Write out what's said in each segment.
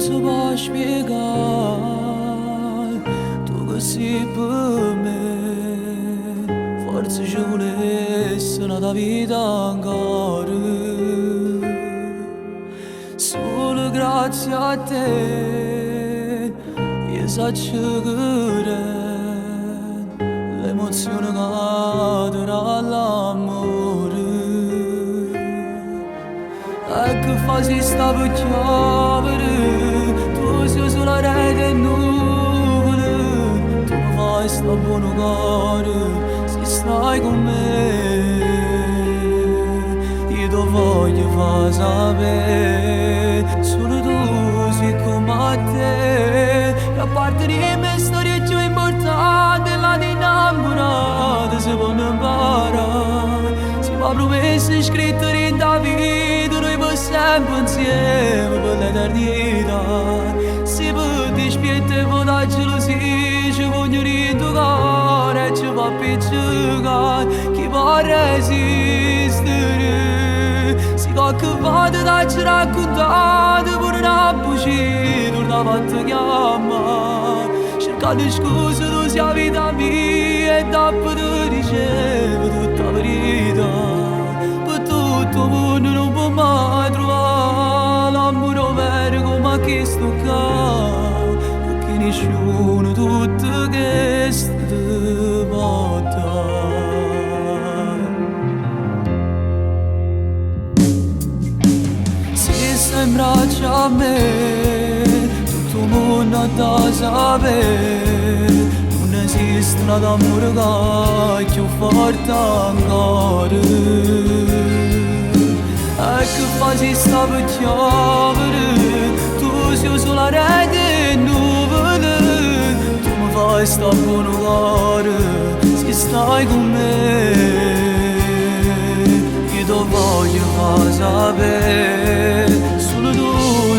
si può spiegare, tu che sei per me. Forse ci volesse una vita ancora, solo grazie a te io so che l'emozione che darà l'amore. E che fa si sta per chiamare, tu sei sulla rete e nuvole, tu mi fai sta buono cuore, se stai con me. Io ti voglio far sapere, solo tu sei come a te. E a parte di me storia più importante, la di innamorata si può imparare. Si fa promesse scritte in da vita, noi per sempre insieme per l'eternità. Si può dispiegare per la gelosia, ci voglio rintoccare e ci fa piccicare. Chi può resistere? Si qualche volta dacci raccontate per una bugia, torna fatta chiamare. Cercando scuse tu sia la vita mia e dopo ti ricevo tutta la verità. Per tutto il mondo non può mai trovare l'amore vero come questo qua, perché nessuno tutto questo ti può dare. Se sembra a me tutto il mondo a da sapere, non esiste un amore che è più forte ancora. E che fa si sta per chiamare, tu sei sulla rete e nuvole, tu mi fai sta buono cuore, se stai con me. Io ti voglio far sapere, solo tu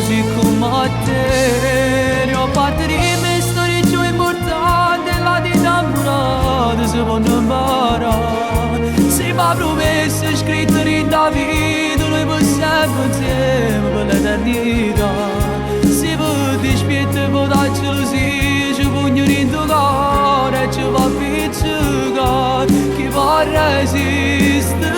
sei come a te. E a parte di me storia più importante, la di innamorata si può imparare. Si fa promesse scritte in da vita, noi per sempre insieme per l'eternità. Si può dispiegare per la gelosia, ci voglio rintoccare e ci fa piccicare. Chi può resistere?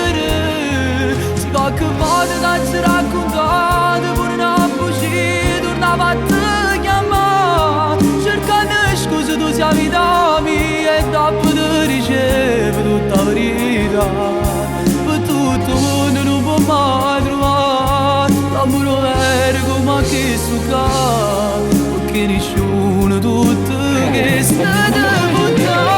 Si qualche volta dacci raccontate per una bugia, torna fatta chiamare. Cercando scuse tu sia vita mia e dopo ti ricevo tutta la verità. Per tutto il mondo non può mai trovare l'amore vero come questo qua, perché nessuno tutto questo ti può dare.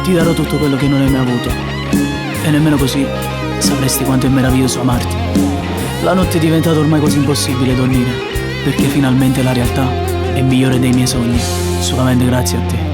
Ti darò tutto quello che non hai mai avuto, e nemmeno così sapresti quanto è meraviglioso amarti. La notte è diventata ormai quasi impossibile dormire, perché finalmente la realtà è migliore dei miei sogni, solamente grazie a te.